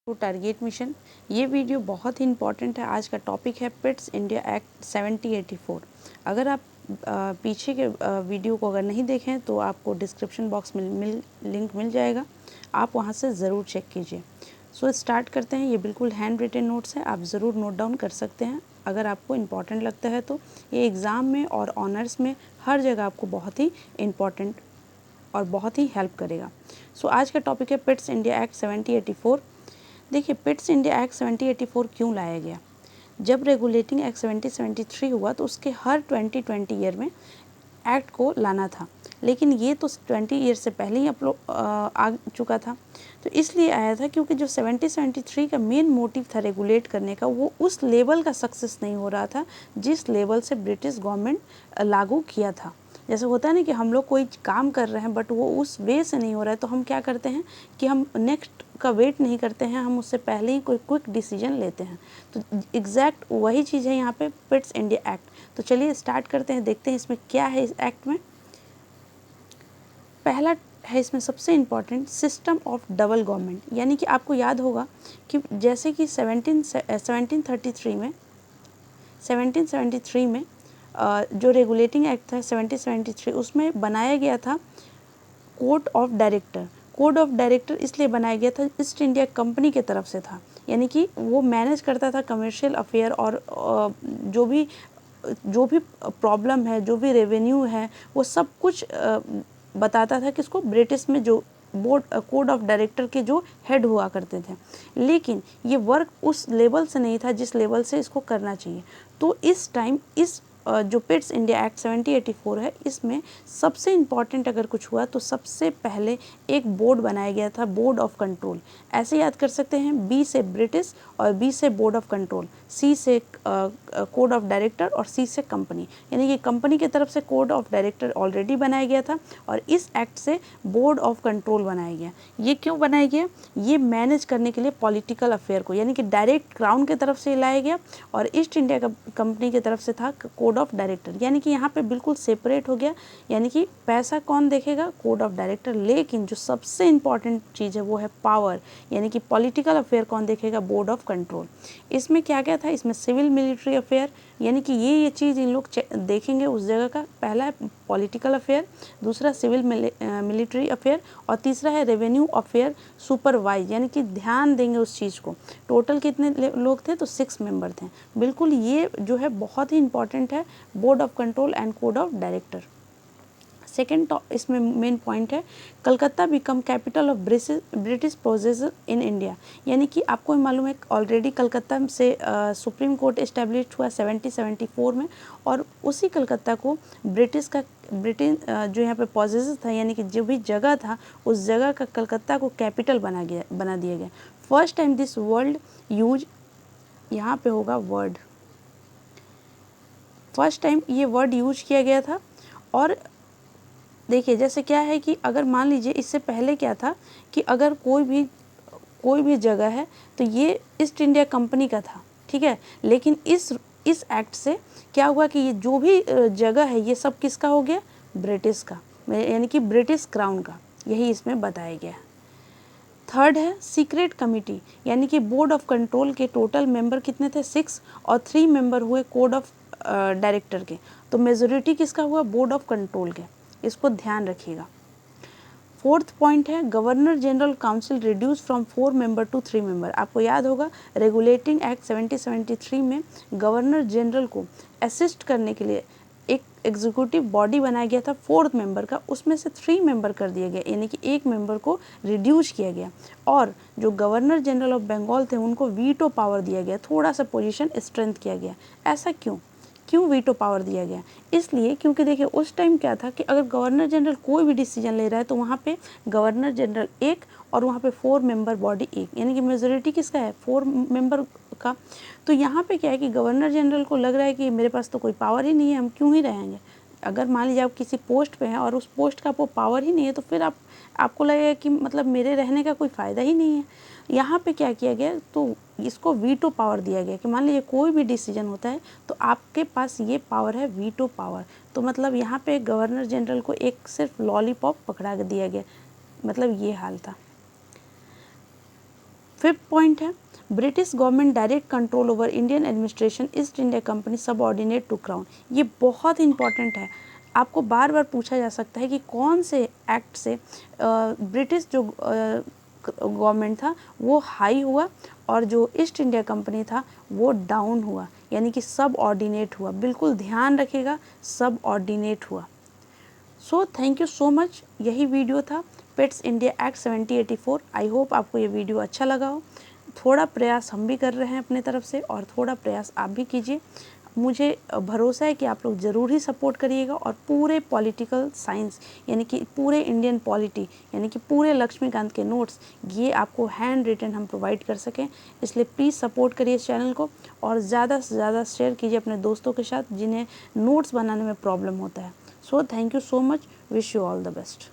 To target mission. ये video बहुत ही इंपॉर्टेंट है। आज का टॉपिक है पिट्स इंडिया एक्ट 7084। अगर आप पीछे के वीडियो को अगर नहीं देखें तो आपको डिस्क्रिप्शन बॉक्स में लिंक मिल जाएगा, आप वहाँ से ज़रूर चेक कीजिए। सो स्टार्ट करते हैं। ये बिल्कुल हैंड रिटन नोट्स हैं, आप ज़रूर नोट डाउन कर सकते हैं अगर आपको इम्पॉर्टेंट लगता है तो। ये एग्ज़ाम में और ऑनर्स में हर जगह आपको बहुत ही इम्पॉर्टेंट और बहुत ही हेल्प करेगा। सो आज का टॉपिक है पिट्स इंडिया एक्ट 7084। देखिए, पिट्स इंडिया एक्ट 7084 क्यों लाया गया? जब रेगुलेटिंग एक्ट 7073 हुआ तो उसके हर 20 ईयर में एक्ट को लाना था, लेकिन ये तो 20 ईयर से पहले ही आ चुका था। तो इसलिए आया था क्योंकि जो 7073 का मेन मोटिव था रेगुलेट करने का, वो उस लेवल का सक्सेस नहीं हो रहा था जिस लेवल से ब्रिटिश गवर्नमेंट लागू किया था। जैसे होता है ना कि हम लोग कोई काम कर रहे हैं बट वो उस वे से नहीं हो रहा है, तो हम क्या करते हैं कि हम नेक्स्ट का वेट नहीं करते हैं, हम उससे पहले ही कोई क्विक डिसीजन लेते हैं। तो एग्जैक्ट वही चीज़ है यहाँ पे पिट्स इंडिया एक्ट। तो चलिए स्टार्ट करते हैं, देखते हैं इसमें क्या है। इस एक्ट में पहला है इसमें सबसे important system of double government. यानी कि आपको याद होगा कि जैसे कि 1773 में जो रेगुलेटिंग एक्ट था 1773, उसमें बनाया गया था code of director. Code of director इसलिए बनाया गया था, ईस्ट इंडिया कंपनी की तरफ से था, यानी कि वो मैनेज करता था कमर्शियल अफेयर और जो भी प्रॉब्लम है, जो भी रेवेन्यू है, वो सब कुछ बताता था किसको, ब्रिटिश में जो बोर्ड कोड ऑफ डायरेक्टर के जो हेड हुआ करते थे। लेकिन ये वर्क उस लेवल से नहीं था जिस लेवल से इसको करना चाहिए। तो इस टाइम इस जो पिट्स इंडिया एक्ट 7084 है, इसमें सबसे इम्पॉर्टेंट अगर कुछ हुआ तो सबसे पहले एक बोर्ड बनाया गया था, बोर्ड ऑफ कंट्रोल। ऐसे याद कर सकते हैं, बी से ब्रिटिश और बी से बोर्ड ऑफ कंट्रोल, सी से कोड ऑफ डायरेक्टर और सी से कंपनी। यानी कि कंपनी की तरफ से कोड ऑफ डायरेक्टर ऑलरेडी बनाया गया था और इस एक्ट से बोर्ड ऑफ कंट्रोल बनाया गया। ये क्यों बनाया गया? ये मैनेज करने के लिए पॉलिटिकल अफेयर को, यानी कि डायरेक्ट क्राउन की तरफ से लाया गया और ईस्ट इंडिया कंपनी की तरफ से था कोड ऑफ डायरेक्टर। यानी कि यहाँ पे बिल्कुल सेपरेट हो गया, यानी कि पैसा कौन देखेगा? Code of director. लेकिन जो सबसे इंपॉर्टेंट चीज़ है वो है पावर, यानी कि पॉलिटिकल अफेयर कौन देखेगा? Board of control. इसमें क्या क्या था? इसमें सिविल मिलिट्री अफेयर, यानी कि ये चीज़ इन लोग देखेंगे उस जगह का। पहला है पॉलिटिकल अफेयर, दूसरा सिविल मिलिट्री अफेयर और तीसरा है रेवेन्यू अफेयर सुपरवाइज, यानी कि ध्यान देंगे उस चीज़ को। टोटल कितने लोग थे? तो 6 मेंबर थे। बिल्कुल ये जो है बहुत ही इंपॉर्टेंट है, board of control and code of director. Second इसमें मेन पॉइंट है Calcutta become capital of British possession in India. यानी कि आपको मालूम है ऑलरेडी कलकत्ता से सुप्रीम कोर्ट इस्टेब्लिश हुआ 1774 में, और उसी कलकत्ता को ब्रिटिश जो यहाँ पे पोजेसन था, यानी कि जो भी जगह था उस जगह का कलकत्ता को कैपिटल बना दिया गया। First time this world use, यहाँ पे होगा वर्ड, फर्स्ट टाइम ये वर्ड यूज किया गया था। और देखिए जैसे क्या है कि अगर मान लीजिए इससे पहले क्या था कि अगर कोई भी जगह है तो ये ईस्ट इंडिया कंपनी का था, ठीक है। लेकिन इस एक्ट से क्या हुआ कि ये जो भी जगह है ये सब किसका हो गया? ब्रिटिश का, यानी कि ब्रिटिश क्राउन का। यही इसमें बताया गया है। थर्ड है सीक्रेट कमिटी, यानी कि बोर्ड ऑफ कंट्रोल के टोटल मेंबर कितने थे? 6, और 3 मेंबर हुए कोड ऑफ डायरेक्टर के। तो मेजोरिटी किसका हुआ? बोर्ड ऑफ कंट्रोल के। इसको ध्यान रखिएगा। फोर्थ पॉइंट है governor general council reduce from 4 member to 3 member. आपको याद होगा रेगुलेटिंग एक्ट 7073 में गवर्नर जनरल को असिस्ट करने के लिए एक एग्जीक्यूटिव बॉडी बनाया गया था 4th मेंबर का, उसमें से 3 मेंबर कर दिया गया, यानी कि 1 मेंबर को रिड्यूस किया गया। और जो गवर्नर जनरल ऑफ बंगाल थे उनको वीटो पावर दिया गया, थोड़ा सा पोजीशन स्ट्रेंथ किया गया। ऐसा क्यों वीटो पावर दिया गया? इसलिए क्योंकि देखिए उस टाइम क्या था कि अगर गवर्नर जनरल कोई भी डिसीजन ले रहा है तो वहाँ पे गवर्नर जनरल एक और वहाँ पे 4 मेंबर बॉडी एक, यानी कि मेजोरिटी किसका है? 4 मेंबर का। तो यहाँ पे क्या है कि गवर्नर जनरल को लग रहा है कि मेरे पास तो कोई पावर ही नहीं है, हम क्यों ही रहेंगे। अगर मान लीजिए आप किसी पोस्ट पे हैं और उस पोस्ट का आपको पावर ही नहीं है, तो फिर आपको लगेगा कि मतलब मेरे रहने का कोई फ़ायदा ही नहीं है। यहाँ पे क्या किया गया? तो इसको वीटो पावर दिया गया कि मान लीजिए कोई भी डिसीजन होता है तो आपके पास ये पावर है, वीटो पावर। तो मतलब यहाँ पे गवर्नर जनरल को एक सिर्फ लॉलीपॉप पकड़ा दिया गया, मतलब ये हाल था। 5th पॉइंट है British government direct control over Indian administration East India company subordinate to crown. ये बहुत इंपॉर्टेंट है, आपको बार बार पूछा जा सकता है कि कौन से एक्ट से ब्रिटिश जो गवर्नमेंट था वो हाई हुआ और जो ईस्ट इंडिया कंपनी था वो डाउन हुआ, यानी कि सब ऑर्डिनेट हुआ। बिल्कुल ध्यान रखिएगा, सब ऑर्डिनेट हुआ। So thank you so much. यही वीडियो था pets India act 7084। I hope आपको ये वीडियो अच्छा लगा हो। थोड़ा प्रयास हम भी कर रहे हैं अपने तरफ से और थोड़ा प्रयास आप भी कीजिए। मुझे भरोसा है कि आप लोग ज़रूर ही सपोर्ट करिएगा और पूरे पॉलिटिकल साइंस यानी कि पूरे इंडियन पॉलिटी यानी कि पूरे लक्ष्मीकांत के नोट्स ये आपको हैंड रिटन हम प्रोवाइड कर सकें। इसलिए प्लीज़ सपोर्ट करिए इस चैनल को और ज़्यादा से ज़्यादा शेयर कीजिए अपने दोस्तों के साथ जिन्हें नोट्स बनाने में प्रॉब्लम होता है। So thank you so much, wish you all the best.